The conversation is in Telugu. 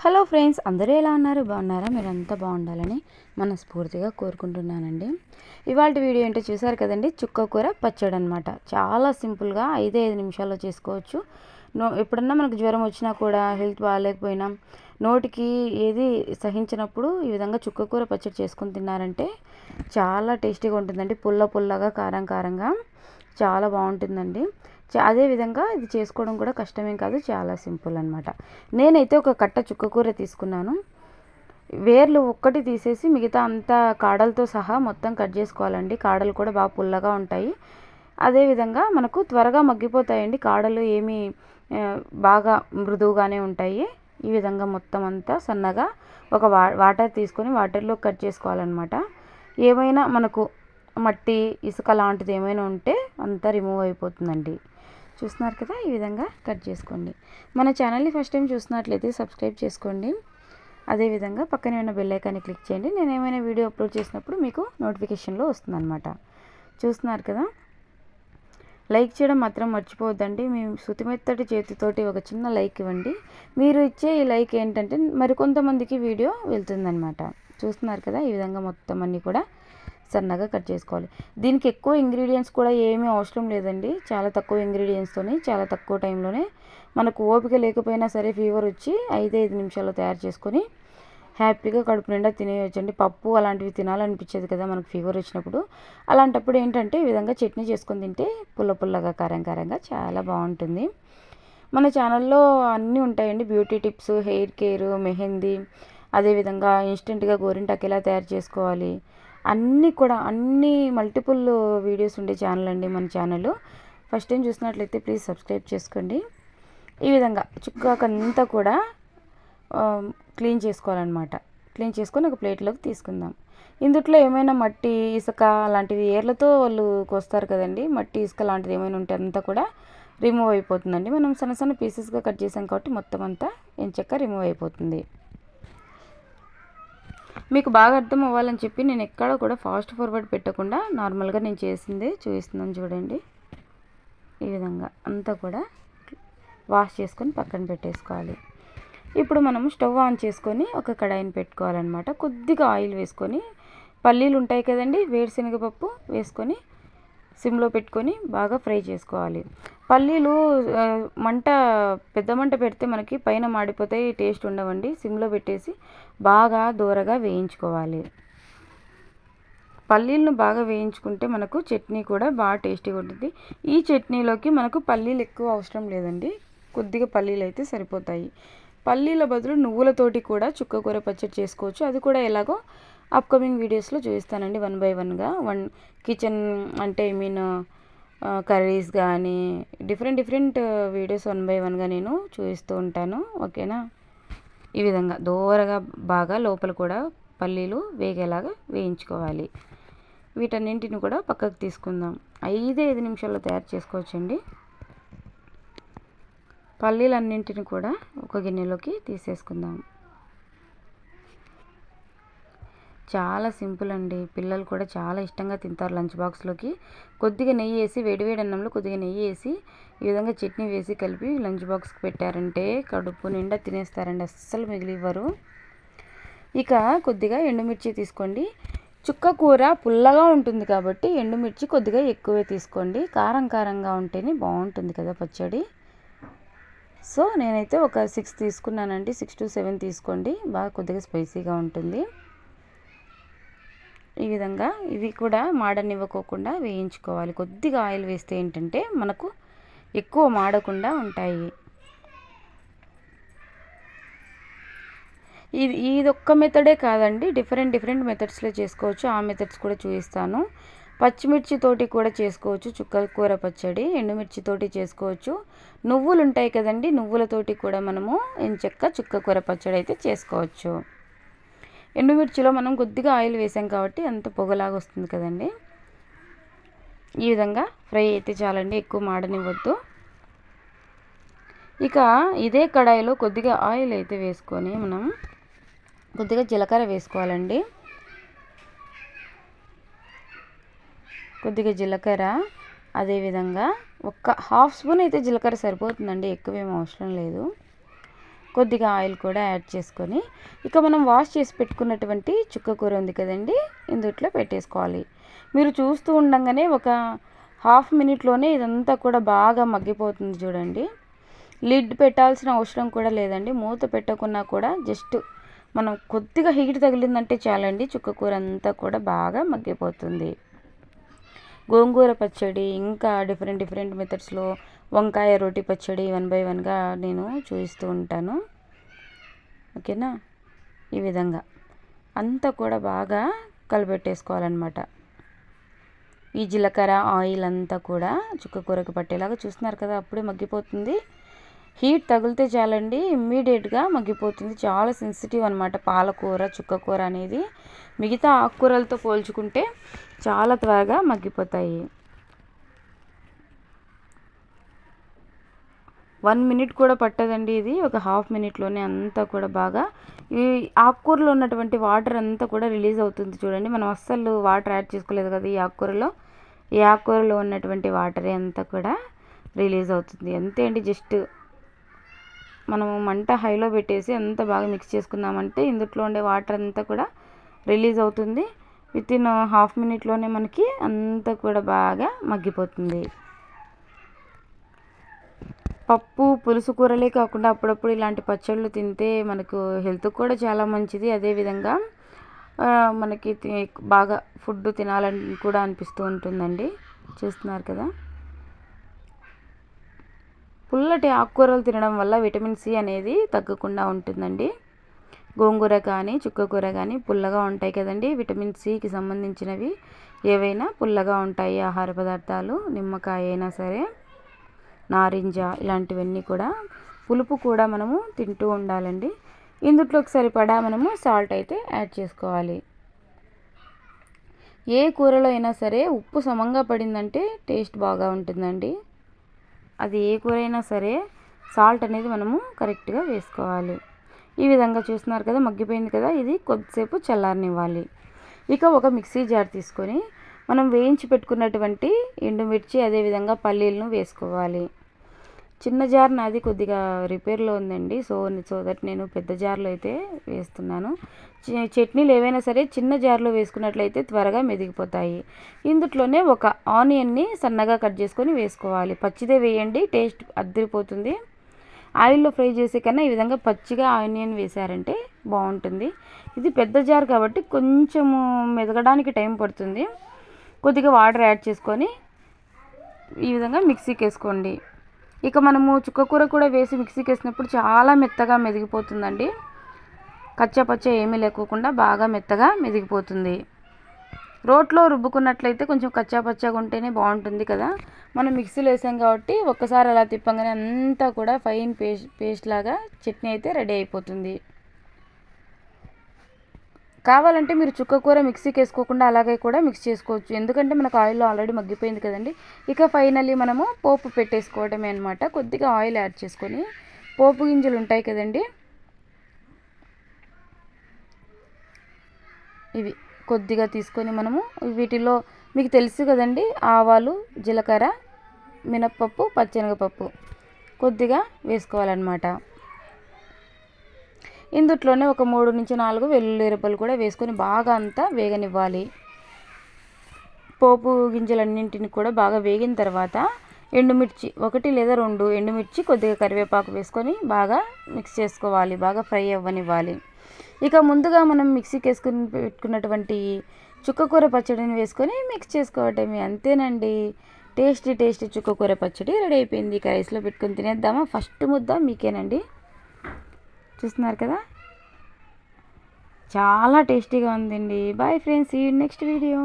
హలో ఫ్రెండ్స్, అందరూ ఎలా ఉన్నారు? బాగున్నారా? మీరంతా బాగుండాలని మనస్ఫూర్తిగా కోరుకుంటున్నానండి. ఇవాళ వీడియో ఏంటో చూసారు కదండి, చుక్క కూర పచ్చడి అనమాట. చాలా సింపుల్గా 5 నిమిషాల్లో చేసుకోవచ్చు. ఎప్పుడన్నా మనకు జ్వరం వచ్చినా కూడా, హెల్త్ బాగాలేకపోయినా, నోటికి ఏది సహించినప్పుడు ఈ విధంగా చుక్క కూర పచ్చడి చేసుకొని తిన్నారంటే చాలా టేస్టీగా ఉంటుందండి. పుల్ల పుల్లగా, కారం కారంగా చాలా బాగుంటుందండి. అదేవిధంగా ఇది చేసుకోవడం కూడా కష్టమేం కాదు, చాలా సింపుల్ అనమాట. నేనైతే ఒక కట్ట చుక్క కూర తీసుకున్నాను. వేర్లు ఒక్కటి తీసేసి మిగతా అంతా కాడలతో సహా మొత్తం కట్ చేసుకోవాలండి. కాడలు కూడా బాగా పుల్లగా ఉంటాయి. అదేవిధంగా మనకు త్వరగా మగ్గిపోతాయండి. కాడలు ఏమీ బాగా మృదువుగానే ఉంటాయి. ఈ విధంగా మొత్తం అంతా సన్నగా ఒక వాటర్ తీసుకొని వాటర్లో కట్ చేసుకోవాలన్నమాట. ఏమైనా మనకు మట్టి, ఇసుక లాంటిది ఏమైనా ఉంటే అంతా రిమూవ్ అయిపోతుందండి. చూస్తున్నారు కదా, ఈ విధంగా కట్ చేసుకోండి. మన ఛానల్ని ఫస్ట్ టైం చూసినట్లయితే సబ్స్క్రైబ్ చేసుకోండి. అదేవిధంగా పక్కనే ఉన్న బెల్ ఐకాన్ని క్లిక్ చేయండి. నేను ఏమైనా వీడియో అప్లోడ్ చేసినప్పుడు మీకు నోటిఫికేషన్లో వస్తుందన్నమాట. చూస్తున్నారు కదా, లైక్ చేయడం మాత్రం మర్చిపోవద్దండి. మీ శుతిమెత్తటి చేతితోటి ఒక చిన్న లైక్ ఇవ్వండి. మీరు ఇచ్చే ఈ లైక్ ఏంటంటే మరికొంతమందికి వీడియో వెళ్తుందన్నమాట. చూస్తున్నారు కదా, ఈ విధంగా మొత్తం అన్నీ కూడా సన్నగా కట్ చేసుకోవాలి. దీనికి ఎక్కువ ఇంగ్రీడియంట్స్ కూడా ఏమీ అవసరం లేదండి. చాలా తక్కువ ఇంగ్రీడియంట్స్తోనే చాలా తక్కువ టైంలోనే మనకు ఓపిక లేకపోయినా సరే ఫీవర్ వచ్చి 5 నిమిషాల్లో తయారు చేసుకొని హ్యాపీగా కడుపు నిండా తినేయొచ్చండి. పప్పు అలాంటివి తినాలనిపించేది కదా మనకు ఫీవర్ వచ్చినప్పుడు. అలాంటప్పుడు ఏంటంటే ఈ విధంగా చట్నీ చేసుకొని తింటే పుల్ల పుల్లగా, కారం కారంగా చాలా బాగుంటుంది. మన ఛానల్లో అన్నీ ఉంటాయండి. Beauty tips, hair care, mehndi, అదేవిధంగా ఇన్స్టెంట్గా గోరింటాకు ఎలా తయారు చేసుకోవాలి, అన్నీ మల్టిపుల్ వీడియోస్ ఉండే ఛానల్ అండి మన ఛానల్. ఫస్ట్ టైం చూసినట్లయితే ప్లీజ్ సబ్స్క్రైబ్ చేసుకోండి. ఈ విధంగా చుక్కాకంతా కూడా క్లీన్ చేసుకోవాలన్నమాట. క్లీన్ చేసుకొని ఒక ప్లేట్లోకి తీసుకుందాం. ఇందుట్లో ఏమైనా మట్టి, ఇసుక అలాంటివి ఏర్లతో వాళ్ళు కోస్తారు కదండి, మట్టి ఇసుక లాంటిది ఏమైనా ఉంటే అంతా కూడా రిమూవ్ అయిపోతుందండి. మనం సన్న సన్న పీసెస్గా కట్ చేసాం కాబట్టి మొత్తం అంతా ఎంచక్క రిమూవ్ అయిపోతుంది. మీకు బాగా అర్థం అవ్వాలని చెప్పి నేను ఎక్కడ కూడా ఫాస్ట్ ఫార్వర్డ్ పెట్టకుండా నార్మల్గా నేను చేసిందే చూపిస్తున్నాను. చూడండి, ఈ విధంగా అంతా కూడా వాష్ చేసుకొని పక్కన పెట్టేసుకోవాలి. ఇప్పుడు మనము స్టవ్ ఆన్ చేసుకొని ఒక కడాయిని పెట్టుకోవాలన్నమాట. కొద్దిగా ఆయిల్ వేసుకొని, పల్లీలు ఉంటాయి కదండి, వేరుశనగపప్పు వేసుకొని సిమ్లో పెట్టుకొని బాగా ఫ్రై చేసుకోవాలి. పల్లీలు పెద్ద మంట పెడితే మనకి పైన మాడిపోతాయి, టేస్ట్ ఉండవండి. సిమ్లో పెట్టేసి బాగా దూరగా వేయించుకోవాలి. పల్లీలను బాగా వేయించుకుంటే మనకు చట్నీ కూడా బాగా టేస్టీగా ఉంటుంది. ఈ చట్నీలోకి మనకు పల్లీలు ఎక్కువ అవసరం లేదండి, కొద్దిగా పల్లీలు అయితే సరిపోతాయి. పల్లీల బదులు నువ్వులతోటి కూడా చుక్క కూర పచ్చడి చేసుకోవచ్చు. అది కూడా ఎలాగో అప్కమింగ్ వీడియోస్లో చూపిస్తానండి, 1 by 1గా. కిచెన్ అంటే కర్రీస్ కానీ డిఫరెంట్ వీడియోస్ 1 by 1గా నేను చూపిస్తూ ఉంటాను. ఓకేనా? ఈ విధంగా దోరగా బాగా లోపల కూడా పల్లీలు వేగేలాగా వేయించుకోవాలి. వీటన్నింటిని కూడా పక్కకు తీసుకుందాం. 5 నిమిషాల్లో తయారు చేసుకోవచ్చండి. పల్లీలన్నింటిని కూడా ఒక గిన్నెలోకి తీసేసుకుందాం. చాలా సింపుల్ అండి. పిల్లలు కూడా చాలా ఇష్టంగా తింటారు లంచ్ బాక్స్లోకి. కొద్దిగా నెయ్యి వేసి, వేడివేడి అన్నంలో కొద్దిగా నెయ్యి వేసి ఈ విధంగా చట్నీ వేసి కలిపి లంచ్ బాక్స్కి పెట్టారంటే కడుపు నిండా తినేస్తారండి, అస్సలు మిగిలివ్వరు. ఇక కొద్దిగా ఎండుమిర్చి తీసుకోండి. చుక్క కూర పుల్లగా ఉంటుంది కాబట్టి ఎండుమిర్చి కొద్దిగా ఎక్కువే తీసుకోండి. కారం కారంగా ఉంటేనే బాగుంటుంది కదా పచ్చడి. సో నేనైతే ఒక 6 తీసుకున్నానండి. 6 to 7 తీసుకోండి, బాగా కొద్దిగా స్పైసీగా ఉంటుంది. ఈ విధంగా ఇవి కూడా మాడనివ్వకోకుండా వేయించుకోవాలి. కొద్దిగా ఆయిల్ వేస్తే ఏంటంటే మనకు ఎక్కువ మాడకుండా ఉంటాయి. ఇదొక్క మెథడే కాదండి, డిఫరెంట్ మెథడ్స్లో చేసుకోవచ్చు. ఆ మెథడ్స్ కూడా చూపిస్తాను. పచ్చిమిర్చితోటి కూడా చేసుకోవచ్చు చుక్క కూర పచ్చడి, ఎండుమిర్చితోటి చేసుకోవచ్చు. నువ్వులు ఉంటాయి కదండి, నువ్వులతోటి కూడా మనము ఎంచక్క చుక్క కూర పచ్చడి అయితే చేసుకోవచ్చు. ఎండుమిర్చిలో మనం కొద్దిగా ఆయిల్ వేసాం కాబట్టి అంత పొగలాగా వస్తుంది కదండి. ఈ విధంగా ఫ్రై అయితే చాలండి, ఎక్కువ మాడనివ్వద్దు. ఇక ఇదే కడాయిలో కొద్దిగా ఆయిల్ అయితే వేసుకొని మనం కొద్దిగా జీలకర్ర వేసుకోవాలండి. కొద్దిగా జీలకర్ర, అదేవిధంగా ఒక 1/2 స్పూన్ అయితే జీలకర్ర సరిపోతుందండి, ఎక్కువేం అవసరం లేదు. కొద్దిగా ఆయిల్ కూడా యాడ్ చేసుకొని ఇక మనం వాష్ చేసి పెట్టుకున్నటువంటి చుక్క కూర ఉంది కదండి, ఇందుట్లో పెట్టేసుకోవాలి. మీరు చూస్తూ ఉండగానే ఒక హాఫ్ మినిట్లోనే ఇదంతా కూడా బాగా మగ్గిపోతుంది చూడండి. లిడ్ పెట్టాల్సిన అవసరం కూడా లేదండి. మూత పెట్టకున్నా కూడా జస్ట్ మనం కొద్దిగా హీట్ తగిలిందంటే చాలండి, చుక్క కూర అంతా కూడా బాగా మగ్గిపోతుంది. గోంగూర పచ్చడి ఇంకా డిఫరెంట్ మెథడ్స్లో వంకాయ రోటి పచ్చడి 1 by 1గా నేను చూపిస్తూ ఉంటాను. ఓకేనా, ఈ విధంగా అంతా కూడా బాగా కలిపెట్టేసుకోవాలన్నమాట. ఈ జీలకర్ర ఆయిల్ అంతా కూడా చుక్క కూరకు పట్టేలాగా చూస్తున్నారు కదా, అప్పుడే మగ్గిపోతుంది. హీట్ తగిలితే చాలండి, ఇమ్మీడియట్గా మగ్గిపోతుంది. చాలా సెన్సిటివ్ అనమాట పాలకూర చుక్కకూర అనేది. మిగతా ఆకుకూరలతో పోల్చుకుంటే చాలా త్వరగా మగ్గిపోతాయి. 1 minute కూడా పట్టదండి, ఇది ఒక హాఫ్ మినిట్లోనే అంతా కూడా బాగా ఈ ఆకుకూరలో ఉన్నటువంటి వాటర్ అంతా కూడా రిలీజ్ అవుతుంది చూడండి. మనం అస్సలు వాటర్ యాడ్ చేసుకోలేదు కదా ఈ ఆకుకూరలో ఉన్నటువంటి వాటరే అంతా కూడా రిలీజ్ అవుతుంది. అంతే అండి, జస్ట్ మనము మంట హైలో పెట్టేసి అంతా బాగా మిక్స్ చేసుకున్నామంటే ఇందులో ఉండే వాటర్ అంతా కూడా రిలీజ్ అవుతుంది. వితిన్ హాఫ్ మినిట్లోనే మనకి అంతా కూడా బాగా మగ్గిపోతుంది. పప్పు పులుసు కూరలే కాకుండా అప్పుడప్పుడు ఇలాంటి పచ్చళ్ళు తింటే మనకు హెల్త్ కూడా చాలా మంచిది. అదేవిధంగా మనకి బాగా ఫుడ్ తినాలని కూడా అనిపిస్తూ ఉంటుందండి. చూస్తున్నారు కదా, పుల్లటి ఆకుకూరలు తినడం వల్ల విటమిన్ సి అనేది తగ్గకుండా ఉంటుందండి. గోంగూర కానీ చుక్కకూర కానీ పుల్లగా ఉంటాయి కదండి. విటమిన్ సికి సంబంధించినవి ఏవైనా పుల్లగా ఉంటాయి ఆహార పదార్థాలు. నిమ్మకాయ అయినా సరే, నారింజ, ఇలాంటివన్నీ కూడా పులుపు కూడా మనము తింటూ ఉండాలండి. ఇందులోకి సరిపడా మనము సాల్ట్ అయితే యాడ్ చేసుకోవాలి. ఏ కూరలో అయినా సరే ఉప్పు సమంగా పడిందంటే టేస్ట్ బాగా ఉంటుందండి. అది ఏ కూర అయినా సరే సాల్ట్ అనేది మనము కరెక్ట్గా వేసుకోవాలి. ఈ విధంగా చూస్తున్నారు కదా, మగ్గిపోయింది కదా, ఇది కొద్దిసేపు చల్లారనివ్వాలి. ఇక ఒక మిక్సీ జార్ తీసుకొని మనం వేయించి పెట్టుకున్నటువంటి ఎండుమిర్చి అదేవిధంగా పల్లీలను వేసుకోవాలి. చిన్న జార్ నాది కొద్దిగా రిపేర్లో ఉందండి, సో దట్ నేను పెద్ద జార్లో అయితే వేస్తున్నాను. చట్నీలు ఏవైనా సరే చిన్న జార్లో వేసుకున్నట్లయితే త్వరగా మెదిగిపోతాయి. ఇందులోనే ఒక ఆనియన్ని సన్నగా కట్ చేసుకొని వేసుకోవాలి. పచ్చిదే వేయండి, టేస్ట్ అదిరిపోతుంది. ఆయిల్లో ఫ్రై చేసే కన్నా ఈ విధంగా పచ్చిగా ఆనియన్ వేసారంటే బాగుంటుంది. ఇది పెద్ద జార్ కాబట్టి కొంచెము మెదగడానికి టైం పడుతుంది. కొద్దిగా వాటర్ యాడ్ చేసుకొని ఈ విధంగా మిక్సీకి వేసుకోండి. ఇక మనము చుక్కకూర కూడా వేసి మిక్సీకి వేసినప్పుడు చాలా మెత్తగా మెదిగిపోతుందండి. కచ్చపచ్చ ఏమీ లేకోకుండా బాగా మెత్తగా మెదిగిపోతుంది. రోట్లో రుబ్బుకున్నట్లయితే కొంచెం కచ్చాపచ్చగా ఉంటేనే బాగుంటుంది కదా. మనం మిక్సీలో వేసాం కాబట్టి ఒక్కసారి అలా తిప్పంగానే అంతా కూడా ఫైన్ పేస్ట్ లాగా చట్నీ అయితే రెడీ అయిపోతుంది. కావాలంటే మీరు చుక్కకూర మిక్సీకి వేసుకోకుండా అలాగే కూడా మిక్స్ చేసుకోవచ్చు, ఎందుకంటే మనకు ఆయిల్లో ఆల్రెడీ మగ్గిపోయింది కదండి. ఇక ఫైనల్లీ మనము పోపు పెట్టేసుకోవడమే అనమాట. కొద్దిగా ఆయిల్ యాడ్ చేసుకొని పోపు గింజలు ఉంటాయి కదండి, ఇవి కొద్దిగా తీసుకొని మనము వీటిలో మీకు తెలుసు కదండి, ఆవాలు, జీలకర్ర, మినప్పప్పు, పచ్చెనగపప్పు కొద్దిగా వేసుకోవాలన్నమాట. ఇందులోనే ఒక 3 నుంచి 4 వెల్లుల్లి రెబ్బలు కూడా వేసుకొని బాగా అంతా వేగనివ్వాలి. పోపు గింజలన్నింటిని కూడా బాగా వేగిన తర్వాత ఎండుమిర్చి 1 లేదా 2 ఎండుమిర్చి, కొద్దిగా కరివేపాకు వేసుకొని బాగా మిక్స్ చేసుకోవాలి, బాగా ఫ్రై అవ్వనివ్వాలి. ఇక ముందుగా మనం మిక్సీకి వేసుకుని పెట్టుకున్నటువంటి చుక్కకూర పచ్చడిని వేసుకొని మిక్స్ చేసుకోవటమే, అంతేనండి. టేస్టీ చుక్కకూర పచ్చడి రెడీ అయిపోయింది. ఇక రైస్లో పెట్టుకొని తినేద్దామా? ఫస్ట్ ముద్ద మీకేనండి. చూస్తున్నారు కదా, చాలా టేస్టీగా ఉందండి. Bye friends, see you next video.